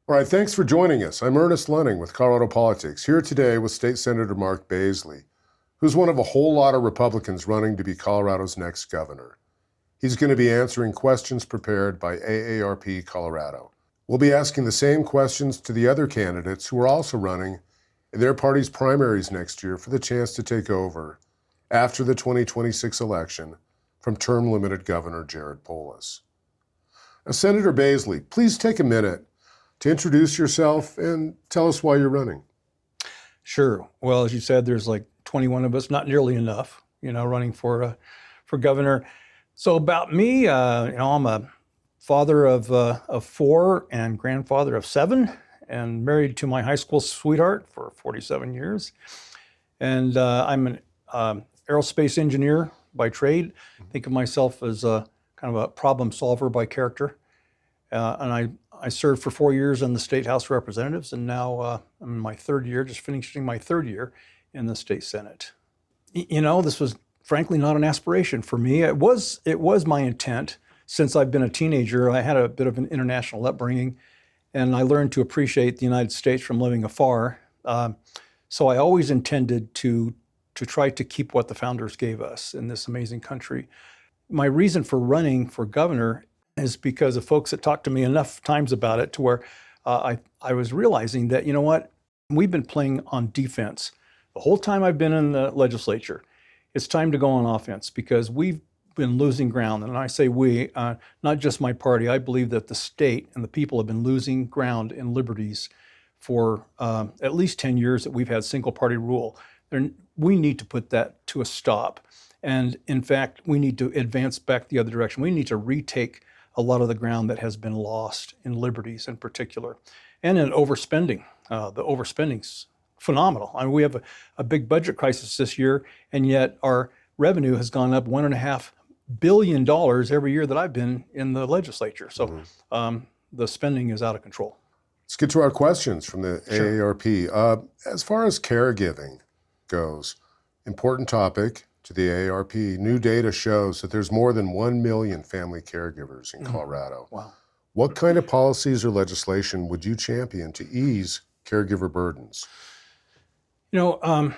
All right, thanks for joining us. I'm Ernest Lunning with Colorado Politics, here today with State Senator Mark Baisley, who's one of a whole lot of Republicans running to be Colorado's next governor. He's going to be answering questions prepared by AARP Colorado. We'll be asking the same questions to the other candidates who are also running in their party's primaries next year for the chance to take over after the 2026 election from term-limited Governor Jared Polis. Now, Senator Baisley, please take a minute to introduce yourself and tell us why you're running. Sure. Well, as you said, there's like 21 of us, not nearly enough, running for governor. So about me, I'm a father of four and grandfather of seven, and married to my high school sweetheart for 47 years. And I'm an aerospace engineer by trade. Think of myself as a kind of a problem solver by character. And I served for 4 years in the State House of Representatives, and now I'm in my third year, just finishing my third year in the State Senate. This was frankly not an aspiration for me. It was my intent. Since I've been a teenager, I had a bit of an international upbringing, and I learned to appreciate the United States from living afar. So I always intended to try to keep what the founders gave us in this amazing country. My reason for running for governor is because of folks that talked to me enough times about it to where I was realizing that, we've been playing on defense. The whole time I've been in the legislature, it's time to go on offense because we've been losing ground. And I say we, not just my party. I believe that the state and the people have been losing ground in liberties for at least 10 years that we've had single party rule. We need to put that to a stop. And in fact, we need to advance back the other direction. We need to retake a lot of the ground that has been lost in liberties in particular, and in overspending. The overspending's phenomenal. I mean, we have a big budget crisis this year, and yet our revenue has gone up $1.5 billion every year that I've been in the legislature. So the spending is out of control. Let's get to our questions from the AARP. As far as caregiving goes, important topic to the AARP. New data shows that there's more than 1 million family caregivers in Colorado. Wow. What kind of policies or legislation would you champion to ease caregiver burdens? The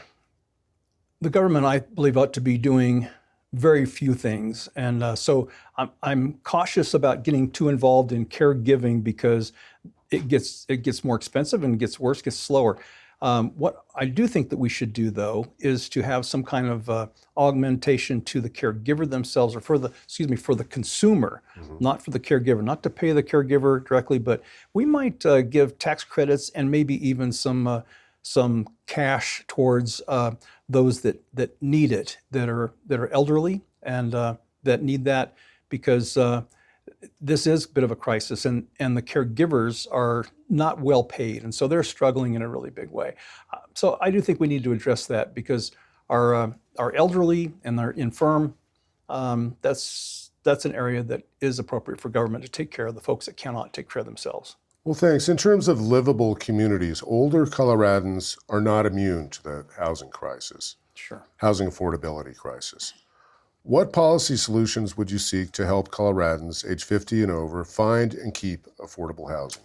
government, I believe, ought to be doing very few things. And so I'm cautious about getting too involved in caregiving because it gets more expensive and gets worse, gets slower. What I do think that we should do, though, is to have some kind of augmentation to the caregiver themselves, or for the consumer, not for the caregiver, not to pay the caregiver directly, but we might give tax credits and maybe even some cash towards those that need it, that are elderly and that need that, because this is a bit of a crisis, and the caregivers are not well paid, and so they're struggling in a really big way. So I do think we need to address that because our elderly and our infirm, that's an area that is appropriate for government to take care of the folks that cannot take care of themselves. Well, thanks. In terms of livable communities, older Coloradans are not immune to the housing crisis. Sure. Housing affordability crisis. What policy solutions would you seek to help Coloradans age 50 and over find and keep affordable housing?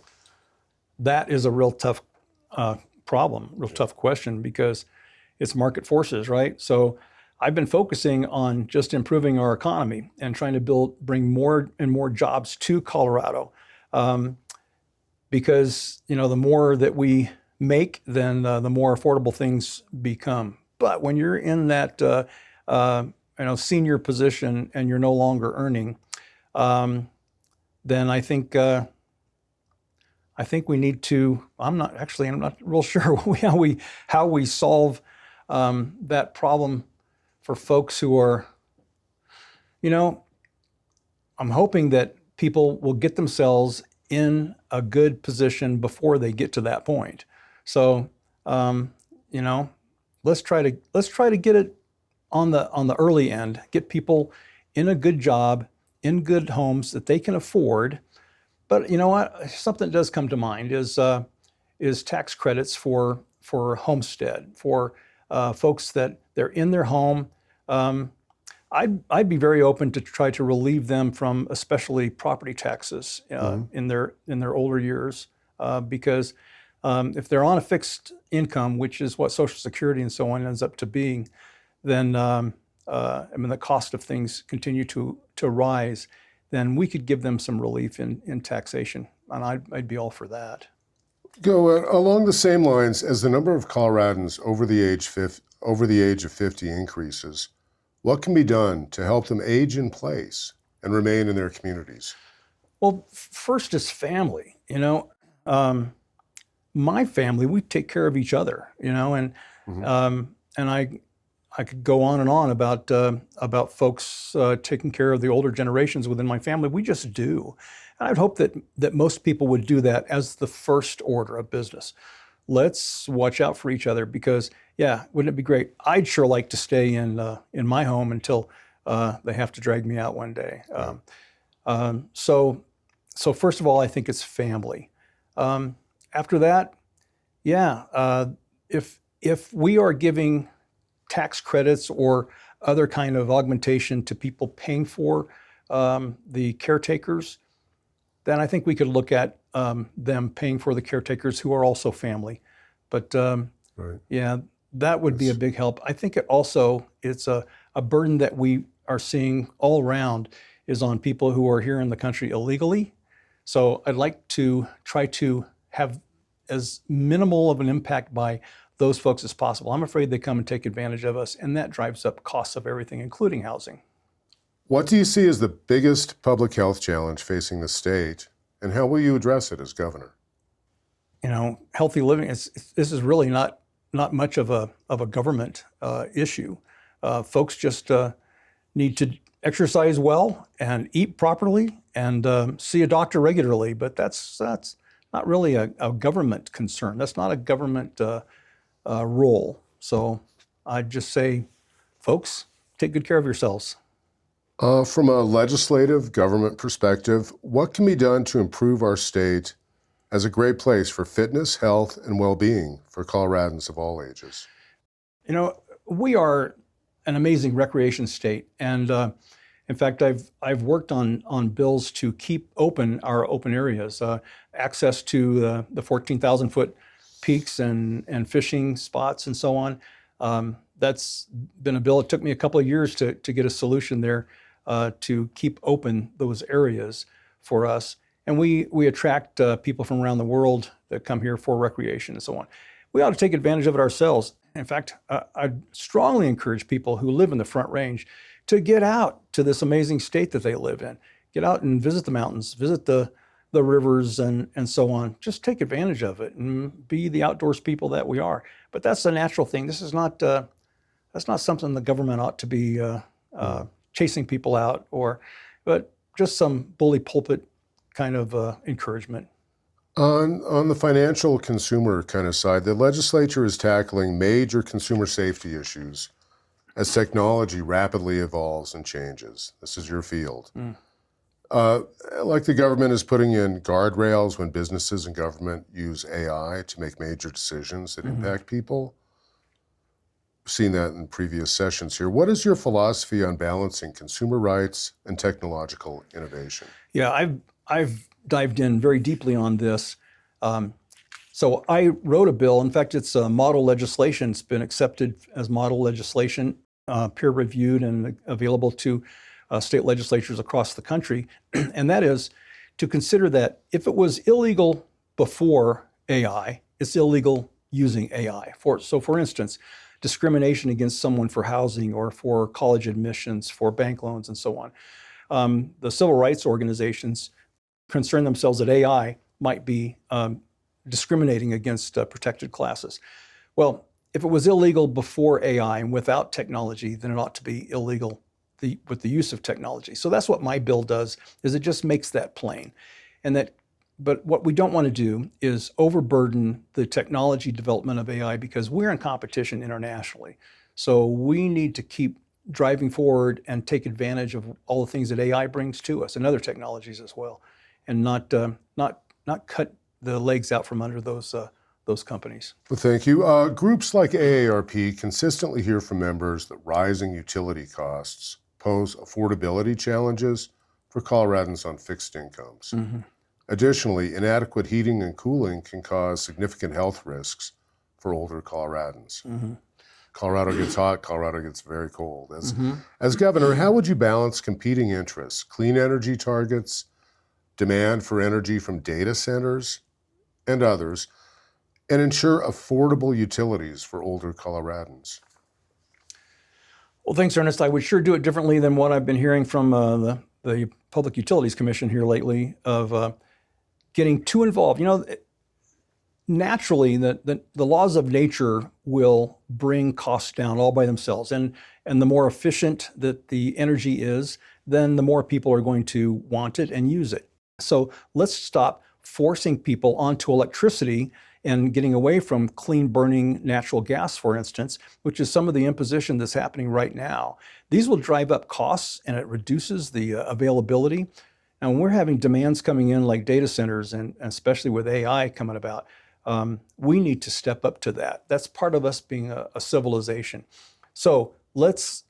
That is a real tough problem, tough question, because it's market forces, right? So I've been focusing on just improving our economy and trying to bring more and more jobs to Colorado, because the more that we make, then the more affordable things become. But when you're in that senior position and you're no longer earning, then I think we need to. I'm not real sure how we solve that problem for folks who are. I'm hoping that people will get themselves in a good position before they get to that point. So, let's try to get it on the early end, get people in a good job, in good homes that they can afford. But you know what? Something that does come to mind is tax credits for homestead, for folks that they're in their home. I'd be very open to try to relieve them from especially property taxes in their older years. because if they're on a fixed income, which is what Social Security and so on ends up to being, then the cost of things continue to rise, then we could give them some relief in taxation, and I'd be all for that. Go along the same lines. As the number of Coloradans over the age of 50 increases, what can be done to help them age in place and remain in their communities? Well, first is family. My family, we take care of each other. And I could go on and on about folks taking care of the older generations within my family. We just do. And I'd hope that most people would do that as the first order of business. Let's watch out for each other because, yeah, wouldn't it be great? I'd sure like to stay in my home until they have to drag me out one day. So first of all, I think it's family. After that, if we are giving tax credits or other kind of augmentation to people paying for the caretakers, then I think we could look at them paying for the caretakers who are also family. But that would be a big help. I think it's a burden that we are seeing all around is on people who are here in the country illegally. So I'd like to try to have as minimal of an impact by those folks as possible. I'm afraid they come and take advantage of us, and that drives up costs of everything, including housing. What do you see as the biggest public health challenge facing the state, and how will you address it as governor? Healthy living, this is really not much of a government issue. Folks just need to exercise well and eat properly and see a doctor regularly, but that's not really a government concern. That's not a government role. So I'd just say, folks, take good care of yourselves. From a legislative government perspective, what can be done to improve our state as a great place for fitness, health, and well-being for Coloradans of all ages? We are an amazing recreation state, and in fact, I've worked on bills to keep open our open areas, access to the 14,000-foot peaks and fishing spots and so on. That's been a bill. It took me a couple of years to get a solution there to keep open those areas for us. And we attract people from around the world that come here for recreation and so on. We ought to take advantage of it ourselves. In fact, I'd strongly encourage people who live in the Front Range to get out to this amazing state that they live in. Get out and visit the mountains, visit the rivers and so on. Just take advantage of it and be the outdoors people that we are. But that's a natural thing. This is not that's not something the government ought to be chasing people out but just some bully pulpit kind of encouragement. On the financial consumer kind of side, the legislature is tackling major consumer safety issues as technology rapidly evolves and changes. This is your field. Like the government is putting in guardrails when businesses and government use AI to make major decisions that impact people. We've seen that in previous sessions here. What is your philosophy on balancing consumer rights and technological innovation? Yeah, I've dived in very deeply on this. So I wrote a bill. In fact, it's a model legislation. It's been accepted as model legislation, peer-reviewed and available to state legislatures across the country. And that is to consider that if it was illegal before AI, it's illegal using AI. So for instance, discrimination against someone for housing or for college admissions, for bank loans and so on. The civil rights organizations concern themselves that AI might be discriminating against protected classes. Well, if it was illegal before AI and without technology, then it ought to be illegal with the use of technology. So that's what my bill does, is it just makes that plain. But what we don't want to do is overburden the technology development of AI because we're in competition internationally. So we need to keep driving forward and take advantage of all the things that AI brings to us and other technologies as well, and not cut the legs out from under those companies. Well, thank you. Groups like AARP consistently hear from members that rising utility costs pose affordability challenges for Coloradans on fixed incomes. Additionally, inadequate heating and cooling can cause significant health risks for older Coloradans. Colorado gets hot, Colorado gets very cold. As governor, how would you balance competing interests, clean energy targets, demand for energy from data centers and others, and ensure affordable utilities for older Coloradans? Well, thanks, Ernest. I would sure do it differently than what I've been hearing from the Public Utilities Commission here lately of getting too involved. You know, naturally, the laws of nature will bring costs down all by themselves. And the more efficient that the energy is, then the more people are going to want it and use it. So let's stop forcing people onto electricity and getting away from clean burning natural gas, for instance, which is some of the imposition that's happening right now. These will drive up costs and it reduces the availability. And when we're having demands coming in like data centers and especially with AI coming about, we need to step up to that. That's part of us being a civilization. So let's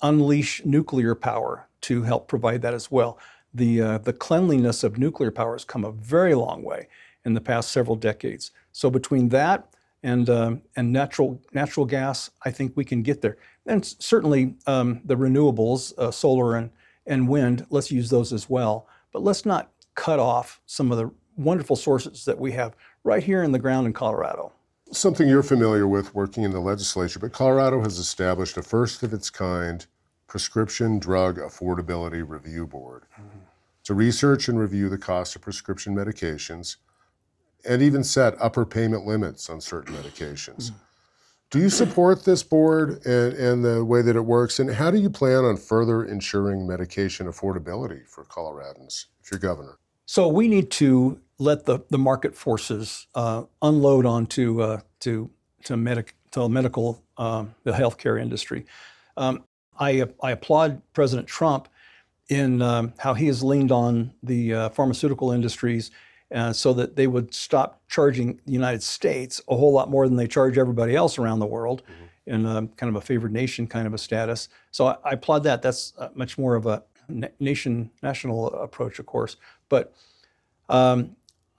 unleash nuclear power to help provide that as well. The cleanliness of nuclear power has come a very long way in the past several decades. So between that and natural gas, I think we can get there. And certainly the renewables, solar and wind, let's use those as well. But let's not cut off some of the wonderful sources that we have right here in the ground in Colorado. Something you're familiar with working in the legislature, but Colorado has established a first of its kind Prescription Drug Affordability Review Board to research and review the cost of prescription medications and even set upper payment limits on certain medications. Do you support this board and the way that it works? And how do you plan on further ensuring medication affordability for Coloradans if you're governor? So we need to let the market forces unload onto the healthcare industry. I applaud President Trump in how he has leaned on the pharmaceutical industries so that they would stop charging the United States a whole lot more than they charge everybody else around the world in kind of a favored nation kind of a status. So I applaud that. That's much more of a national approach, of course. But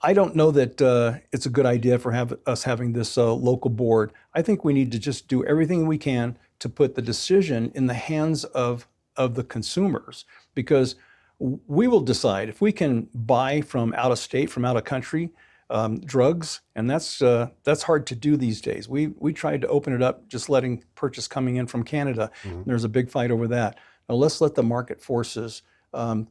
I don't know that it's a good idea for us having this local board. I think we need to just do everything we can to put the decision in the hands of the consumers, because we will decide if we can buy from out of state, from out of country, drugs, and that's hard to do these days. We tried to open it up, just letting purchase coming in from Canada. There's a big fight over that. Now let's let the market forces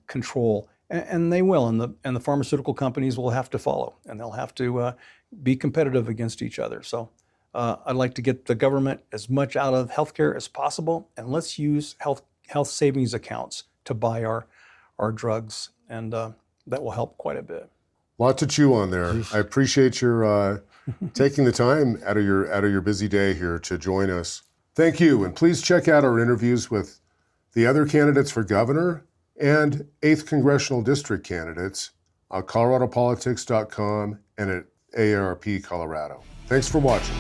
control, and they will, and the pharmaceutical companies will have to follow, and they'll have to be competitive against each other. So I'd like to get the government as much out of healthcare as possible, and let's use health savings accounts to buy our drugs, and that will help quite a bit. Lot to chew on there. I appreciate your taking the time out of your busy day here to join us. Thank you, and please check out our interviews with the other candidates for governor and 8th Congressional District candidates on coloradopolitics.com and at AARP Colorado. Thanks for watching.